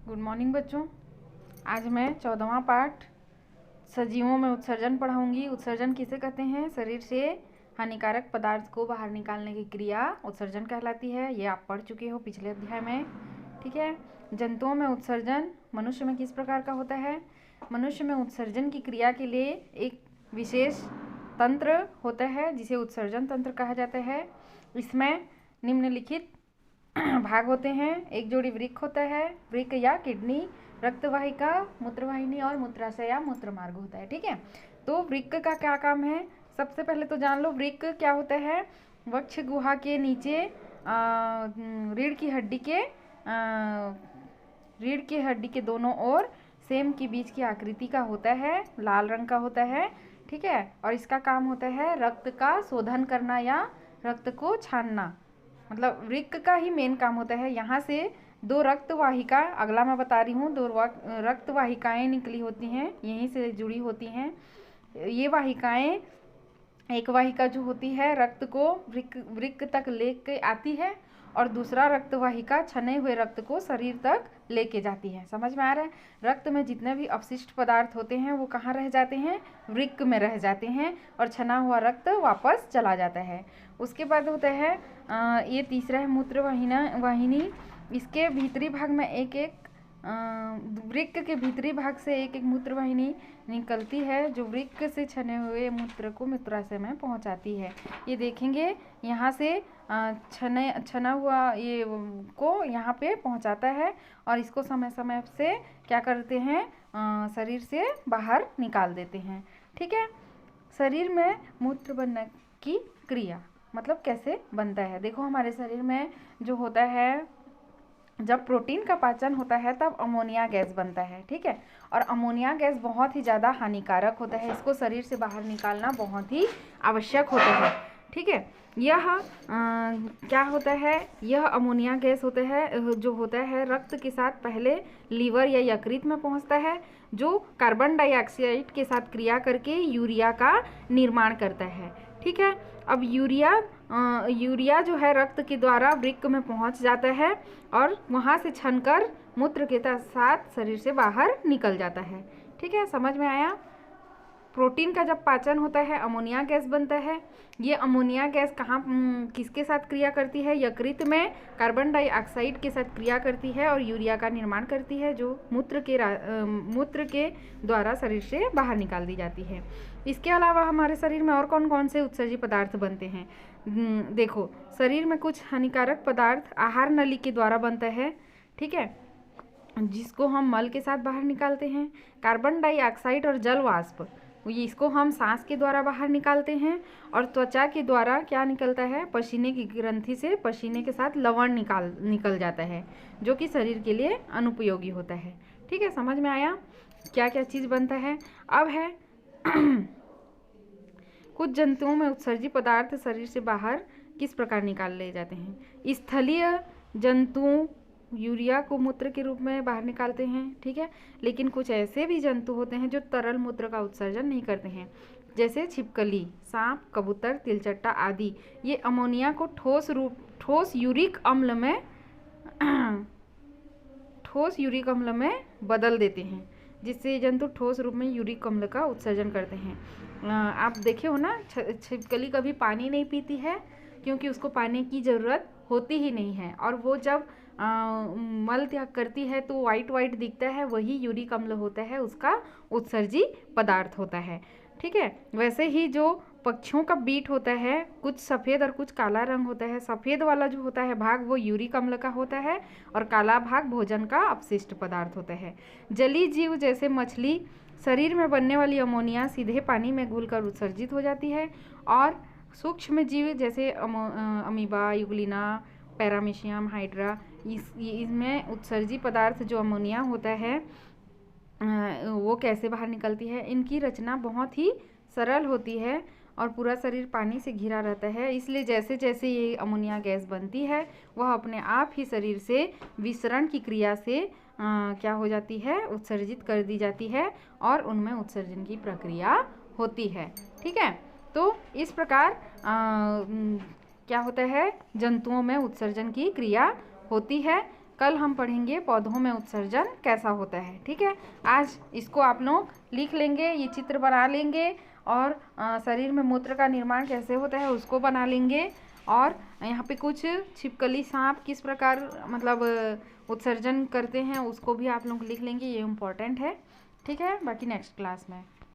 Good morning बच्चों। आज मैं 14वां पाठ सजीवों में उत्सर्जन पढ़ाऊंगी। उत्सर्जन किसे कहते हैं? शरीर से हानिकारक पदार्थ को बाहर निकालने की क्रिया उत्सर्जन कहलाती है। ये आप पढ़ चुके हो पिछले अध्याय में। ठीक है। जंतुओं में उत्सर्जन मनुष्य में किस प्रकार का होता है? मनुष्य में उत्सर्जन की क्रिया के लिए एक विशेष तंत्र होता है जिसे उत्सर्जन तंत्र कहा जाता है। इसमें निम्नलिखित भाग होते हैं। एक जोड़ी वृक्क होता है, वृक्क या किडनी, रक्तवाहिका, मूत्रवाहिनी और मूत्राशय या मूत्रमार्ग होता है। ठीक है। तो वृक्क का क्या काम है? सबसे पहले तो जान लो वृक्क क्या होता है। वक्ष गुहा के नीचे रीढ़ की हड्डी के दोनों ओर सेम के बीच की आकृति का होता है, लाल रंग का होता है। ठीक है। और इसका काम होता है रक्त का शोधन करना या रक्त को छानना। मतलब वृक्क का ही मेन काम होता है। यहाँ से दो रक्तवाहिका, अगला मैं बता रही हूँ, दो रक्तवाहिकाएं निकली होती हैं, यहीं से जुड़ी होती हैं। ये वाहिकाएं, एक वाहिका जो होती है रक्त को वृक्क तक लेके आती है और दूसरा रक्तवाहिका छने हुए रक्त को शरीर तक लेके जाती है। समझ में आ रहा है? रक्त में जितने भी अपशिष्ट पदार्थ होते हैं वो कहाँ रह जाते हैं? वृक्क में रह जाते हैं और छना हुआ रक्त वापस चला जाता है। उसके बाद होता है ये तीसरा है मूत्रवाहिनी। इसके भीतरी भाग में एक एक वृक्क के भीतरी भाग से एक एक मूत्रवाहिनी निकलती है जो वृक्क से छने हुए मूत्र को मूत्राशय में पहुंचाती है। ये देखेंगे यहाँ से छना हुआ ये को यहाँ पे पहुंचाता है और इसको समय समय से क्या करते हैं? शरीर से बाहर निकाल देते हैं। ठीक है। शरीर में मूत्र बनने की क्रिया मतलब कैसे बनता है? देखो हमारे शरीर में जो होता है, जब प्रोटीन का पाचन होता है तब अमोनिया गैस बनता है। ठीक है। और अमोनिया गैस बहुत ही ज़्यादा हानिकारक होता है, इसको शरीर से बाहर निकालना बहुत ही आवश्यक होता है। ठीक है। यह क्या होता है? यह अमोनिया गैस होता है जो होता है रक्त के साथ पहले लीवर या यकृत में पहुंचता है, जो कार्बन डाइऑक्साइड के साथ क्रिया करके यूरिया का निर्माण करता है। ठीक है। अब यूरिया जो है रक्त के द्वारा वृक्क में पहुंच जाता है और वहां से छनकर मूत्र के साथ शरीर से बाहर निकल जाता है। ठीक है। समझ में आया? प्रोटीन का जब पाचन होता है अमोनिया गैस बनता है। ये अमोनिया गैस किसके साथ क्रिया करती है? यकृत में कार्बन डाइऑक्साइड के साथ क्रिया करती है और यूरिया का निर्माण करती है जो मूत्र के द्वारा शरीर से बाहर निकाल दी जाती है। इसके अलावा हमारे शरीर में और कौन कौन से उत्सर्जी पदार्थ बनते हैं? देखो शरीर में कुछ हानिकारक पदार्थ आहार नली के द्वारा बनता है। ठीक है। जिसको हम मल के साथ बाहर निकालते हैं। कार्बन डाइऑक्साइड और जल वाष्प, इसको हम सांस के द्वारा बाहर निकालते हैं। और त्वचा के द्वारा क्या निकलता है? पसीने की ग्रंथि से पसीने के साथ लवण निकल जाता है जो कि शरीर के लिए अनुपयोगी होता है। ठीक है। समझ में आया क्या क्या चीज़ बनता है? अब है कुछ जंतुओं में उत्सर्जी पदार्थ शरीर से बाहर किस प्रकार निकाल ले जाते हैं। स्थलीय जंतु यूरिया को मूत्र के रूप में बाहर निकालते हैं। ठीक है। लेकिन कुछ ऐसे भी जंतु होते हैं जो तरल मूत्र का उत्सर्जन नहीं करते हैं, जैसे छिपकली, सांप, कबूतर, तिलचट्टा आदि। ये अमोनिया को ठोस यूरिक अम्ल में बदल देते हैं, जिससे ये जंतु ठोस रूप में यूरिक अम्ल का उत्सर्जन करते हैं। आप देखे हो ना, छिपकली कभी पानी नहीं पीती है क्योंकि उसको पानी की ज़रूरत होती ही नहीं है, और वो जब मल त्याग करती है तो वाइट दिखता है, वही यूरिक अम्ल होता है, उसका उत्सर्जी पदार्थ होता है। ठीक है। वैसे ही जो पक्षियों का बीट होता है, कुछ सफ़ेद और कुछ काला रंग होता है। सफ़ेद वाला जो होता है भाग वो यूरिक अम्ल का होता है और काला भाग भोजन का अपशिष्ट पदार्थ होता है। जलीय जीव जैसे मछली, शरीर में बनने वाली अमोनिया सीधे पानी में घुलकर उत्सर्जित हो जाती है। और सूक्ष्म जीव जैसे अमीबा, यूग्लिना, पैरामीशियम, हाइड्रा, इसमें उत्सर्जी पदार्थ जो अमोनिया होता है वो कैसे बाहर निकलती है? इनकी रचना बहुत ही सरल होती है और पूरा शरीर पानी से घिरा रहता है, इसलिए जैसे जैसे ये अमोनिया गैस बनती है वह अपने आप ही शरीर से विसरण की क्रिया से क्या हो जाती है? उत्सर्जित कर दी जाती है और उनमें उत्सर्जन की प्रक्रिया होती है। ठीक है। तो इस प्रकार क्या होता है? जंतुओं में उत्सर्जन की क्रिया होती है। कल हम पढ़ेंगे पौधों में उत्सर्जन कैसा होता है। ठीक है, आज इसको आप लोग लिख लेंगे, ये चित्र बना लेंगे और शरीर में मूत्र का निर्माण कैसे होता है उसको बना लेंगे। और यहाँ पे कुछ छिपकली सांप किस प्रकार मतलब उत्सर्जन करते हैं उसको भी आप लोग लिख लेंगे, ये इम्पोर्टेंट है। ठीक है, बाकी नेक्स्ट क्लास में।